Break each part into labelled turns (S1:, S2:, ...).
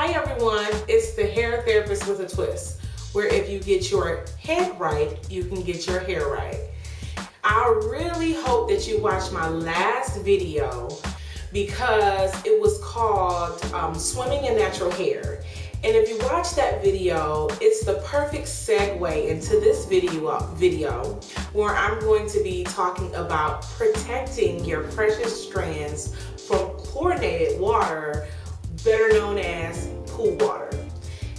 S1: Hi everyone, it's the hair therapist with a twist, where if you get your head right, you can get your hair right. I really hope that you watched my last video because it was called Swimming in Natural Hair. And if you watch that video, it's the perfect segue into this video where I'm going to be talking about protecting your precious strands from chlorinated water, better known as pool water.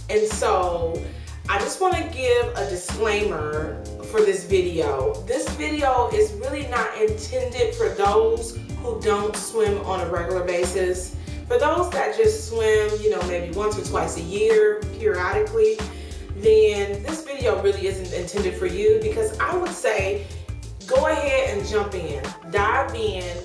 S1: And so I just want to give a disclaimer for this video. This video is really not intended for those who don't swim on a regular basis. For those that just swim, maybe once or twice a year, periodically, then this video really isn't intended for you, because I would say go ahead and jump in, dive in.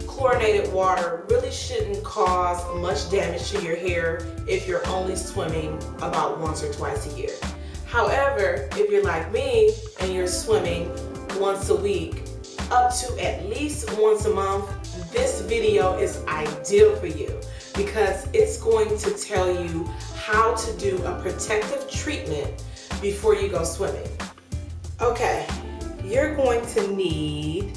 S1: Chlorinated water really shouldn't cause much damage to your hair if you're only swimming about once or twice a year. However, if you're like me and you're swimming once a week, up to at least once a month, this video is ideal for you because it's going to tell you how to do a protective treatment before you go swimming. Okay, you're going to need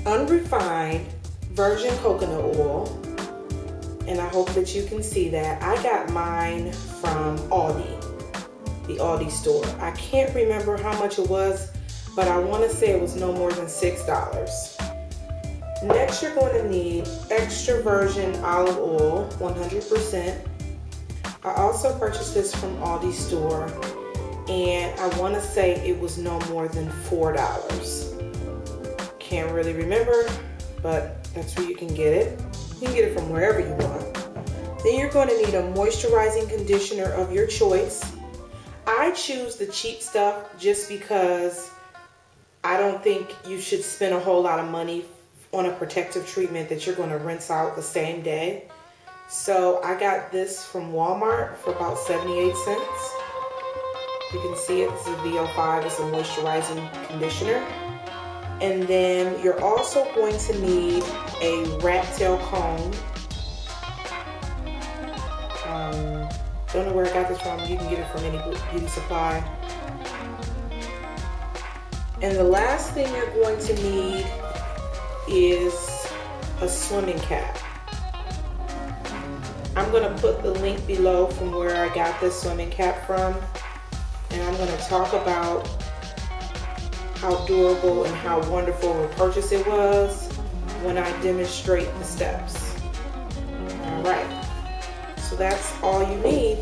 S1: unrefined virgin coconut oil, and I hope that you can see that. I got mine from Aldi, the Aldi store. I can't remember how much it was, but I want to say it was no more than $6. Next, you're going to need extra virgin olive oil, 100%. I also purchased this from Aldi store, and I want to say it was no more than $4. Can't really remember, but that's where you can get it. You can get it from wherever you want. Then you're going to need a moisturizing conditioner of your choice. I choose the cheap stuff just because I don't think you should spend a whole lot of money on a protective treatment that you're going to rinse out the same day. So I got this from Walmart for about 78 cents. You can see it. This is a VO5. It's a moisturizing conditioner. And then you're also going to need a rat tail comb. Don't know where I got this from. You can get it from any beauty supply. And the last thing you're going to need is a swimming cap. I'm going to put the link below from where I got this swimming cap from. And I'm going to talk about how durable and how wonderful a purchase it was when I demonstrate the steps. All right, so that's all you need.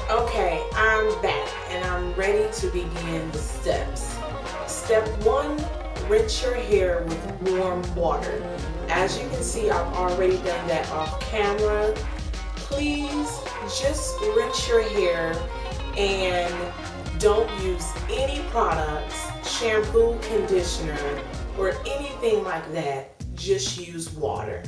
S1: Okay, I'm back and I'm ready to begin the steps. Step 1, rinse your hair with warm water. As you can see, I've already done that off camera. Please just rinse your hair and don't use any products, shampoo, conditioner, or anything like that. Just use water.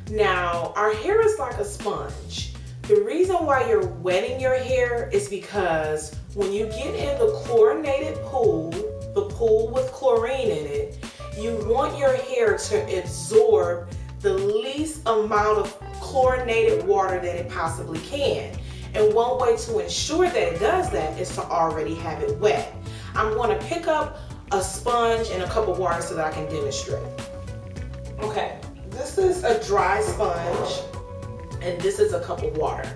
S1: Now, our hair is like a sponge. The reason why you're wetting your hair is because when you get in the chlorinated pool, the pool with chlorine in it, you want your hair to absorb the least amount of chlorinated water that it possibly can. And one way to ensure that it does that is to already have it wet. I'm going to pick up a sponge and a cup of water so that I can demonstrate. Okay, this is a dry sponge and this is a cup of water.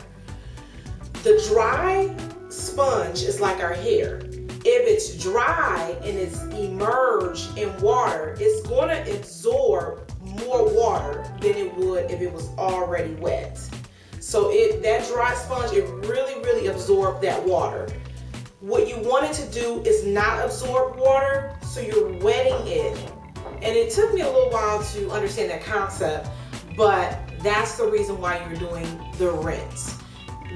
S1: The dry sponge is like our hair. If it's dry and it's immersed in water, it's going to absorb more water than it would if it was already wet. So that dry sponge, it really absorbed that water. What you wanted to do is not absorb water, so you're wetting it. And it took me a little while to understand that concept, but that's the reason why you're doing the rinse.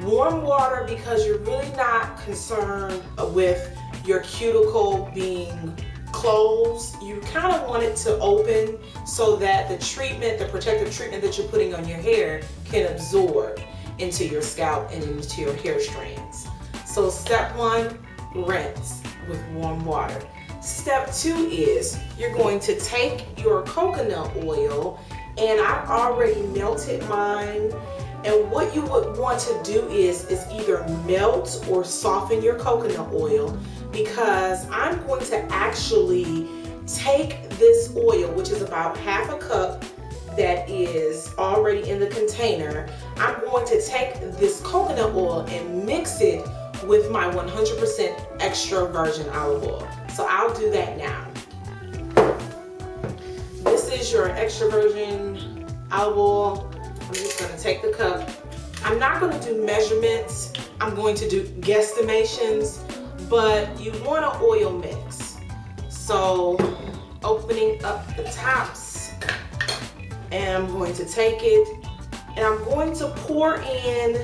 S1: Warm water because you're really not concerned with your cuticle being closed. You kind of want it to open so that the treatment, the protective treatment that you're putting on your hair can absorb into your scalp and into your hair strands. So step 1, rinse with warm water. Step 2 is you're going to take your coconut oil and I've already melted mine. And what you would want to do is either melt or soften your coconut oil, because I'm going to actually take this oil, which is about half a cup that is already in the container. I'm going to take this coconut oil and mix it with my 100% extra virgin olive oil. So I'll do that now. This is your extra virgin olive oil. I'm just going to take the cup. I'm not going to do measurements. I'm going to do guesstimations, but you want an oil mix. So opening up the tops, and I'm going to take it and I'm going to pour in,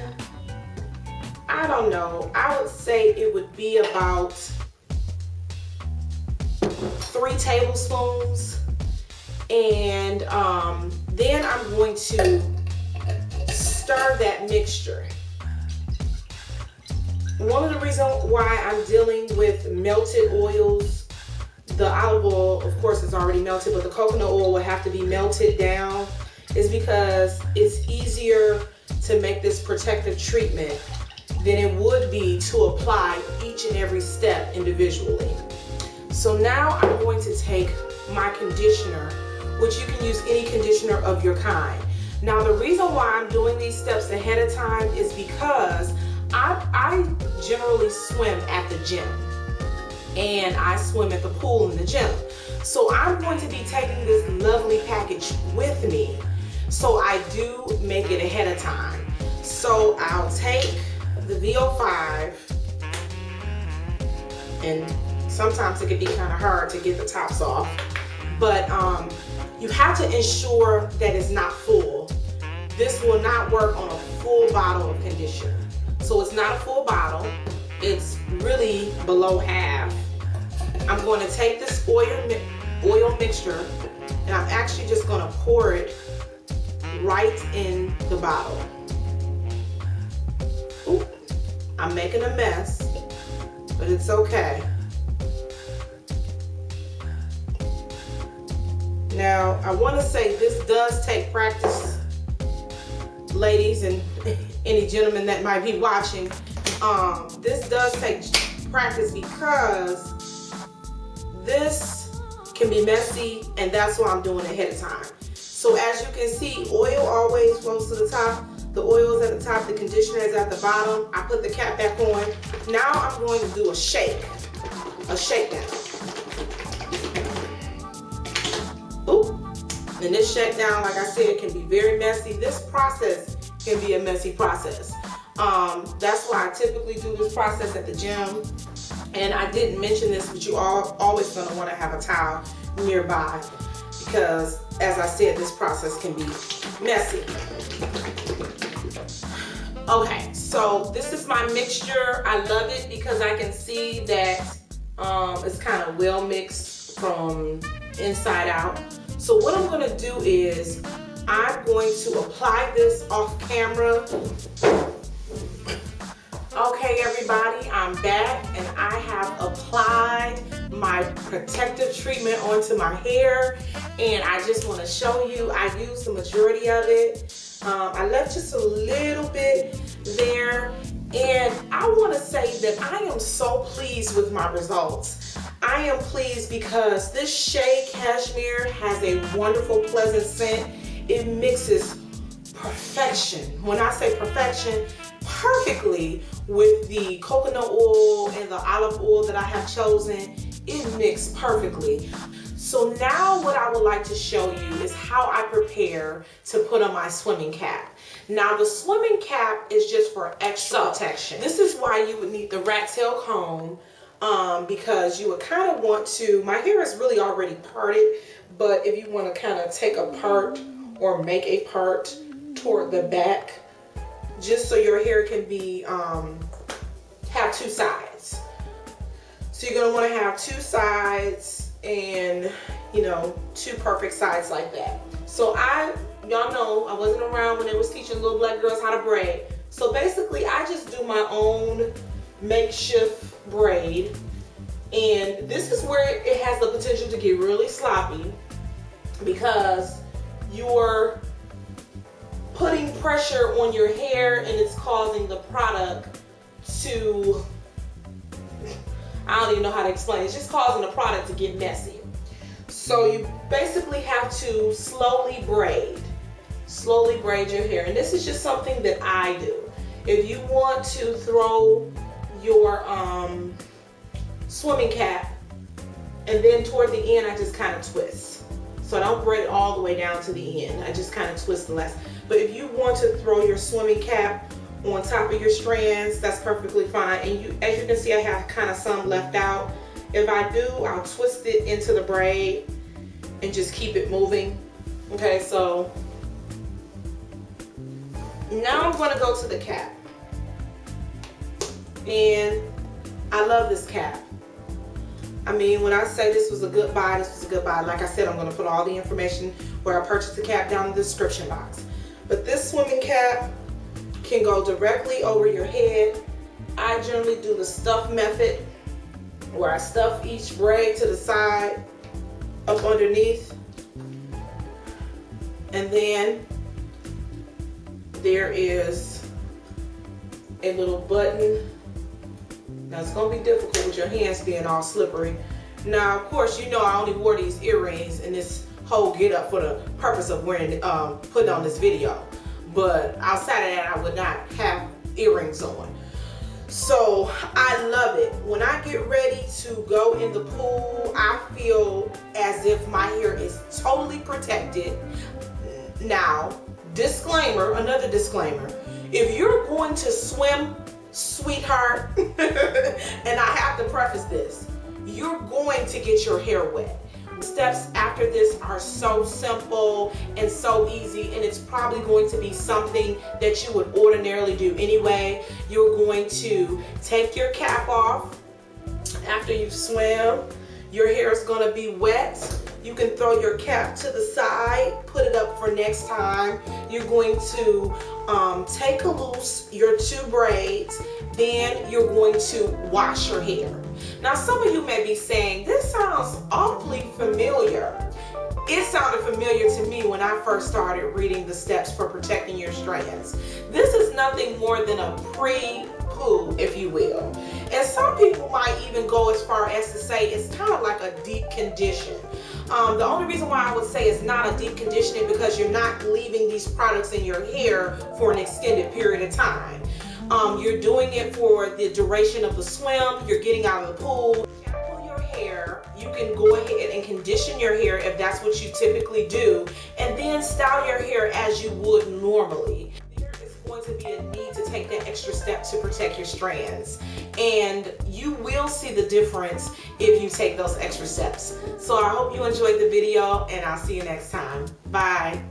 S1: I don't know, I would say it would be about 3 tablespoons. And then I'm going to stir that mixture. One of the reasons why I'm dealing with melted oils, the olive oil, of course, is already melted, but the coconut oil will have to be melted down, is because it's easier to make this protective treatment than it would be to apply each and every step individually. So now I'm going to take my conditioner, which you can use any conditioner of your kind. Now, the reason why I'm doing these steps ahead of time is because I generally swim at the gym, and I swim at the pool in the gym. So I'm going to be taking this lovely package with me. So I do make it ahead of time. So I'll take the VO5, and sometimes it can be kind of hard to get the tops off, but you have to ensure that it's not full. This will not work on a full bottle of conditioner. So it's not a full bottle, it's really below half. I'm going to take this oil mixture, and I'm actually just going to pour it right in the bottle. Ooh, I'm making a mess, but it's okay. Now, I want to say this does take practice, ladies and any gentlemen that might be watching. This does take practice, because this can be messy, and that's why I'm doing it ahead of time. So as you can see, oil always flows to the top. The oil is at the top, the conditioner is at the bottom. I put the cap back on. Now I'm going to do a shakedown. Ooh. And this shakedown, like I said, can be very messy. This process can be a messy process. That's why I typically do this process at the gym. And I didn't mention this, but you are always going to want to have a towel nearby, because, as I said, this process can be messy. Okay, so this is my mixture. I love it because I can see that it's kind of well mixed from inside out. So what I'm going to do is I'm going to apply this off camera. Okay, everybody, I'm back, and I have applied my protective treatment onto my hair, and I just want to show you I used the majority of it. I left just a little bit there, and I want to say that I am so pleased with my results. I am pleased because this shea cashmere has a wonderful, pleasant scent. It mixes perfection. When I say perfection, perfectly with the coconut oil and the olive oil that I have chosen. It mixed perfectly. So now what I would like to show you is how I prepare to put on my swimming cap. Now the swimming cap is just for extra protection. This is why you would need the rat tail comb, because you would kind of want to, my hair is really already parted, but if you want to kind of take a part or make a part toward the back, just so your hair can be, have two sides. So you're going to want to have two sides, and you know, two perfect sides like that. So y'all know I wasn't around when they was teaching little black girls how to braid. So basically I just do my own makeshift braid, and this is where it has the potential to get really sloppy, because you're putting pressure on your hair and it's causing the product to, I don't even know how to explain it. It's just causing the product to get messy. So you basically have to slowly braid your hair. And this is just something that I do. If you want to throw your swimming cap, and then toward the end I just kind of twist. So I don't braid it all the way down to the end. I just kind of twist the last. But if you want to throw your swimming cap on top of your strands, that's perfectly fine. And as you can see, I have kind of some left out. If I do, I'll twist it into the braid and just keep it moving. Okay, so now I'm going to go to the cap. And I love this cap. I mean, when I say this was a good buy, this was a good buy. Like I said, I'm going to put all the information where I purchased the cap down in the description box. But this swimming cap can go directly over your head. I generally do the stuff method, where I stuff each braid to the side, up underneath. And then there is a little button. Now it's going to be difficult with your hands being all slippery. Now, of course, you know I only wore these earrings and this whole get up for the purpose of wearing, putting on this video. But outside of that, I would not have earrings on. So I love it. When I get ready to go in the pool, I feel as if my hair is totally protected. Now, disclaimer, another disclaimer. If you're going to swim, sweetheart, and I have to preface this, you're going to get your hair wet. Steps after this are so simple and so easy, and it's probably going to be something that you would ordinarily do anyway. You're going to take your cap off after you swim. Your hair is going to be wet. You can throw your cap to the side, put it up for next time. You're going to take loose your two braids, then you're going to wash your hair. Now, some of you may be saying, this sounds awfully familiar. It sounded familiar to me when I first started reading the steps for protecting your strands. This is nothing more than a pre-poo, if you will. And some people might even go as far as to say it's kind of like a deep condition. The only reason why I would say it's not a deep conditioning because you're not leaving these products in your hair for an extended period of time. You're doing it for the duration of the swim. You're getting out of the pool. Shampoo your hair. You can go ahead and condition your hair if that's what you typically do, and then style your hair as you would normally. There is going to be a need to take that extra step to protect your strands, and you will see the difference if you take those extra steps. So I hope you enjoyed the video, and I'll see you next time. Bye.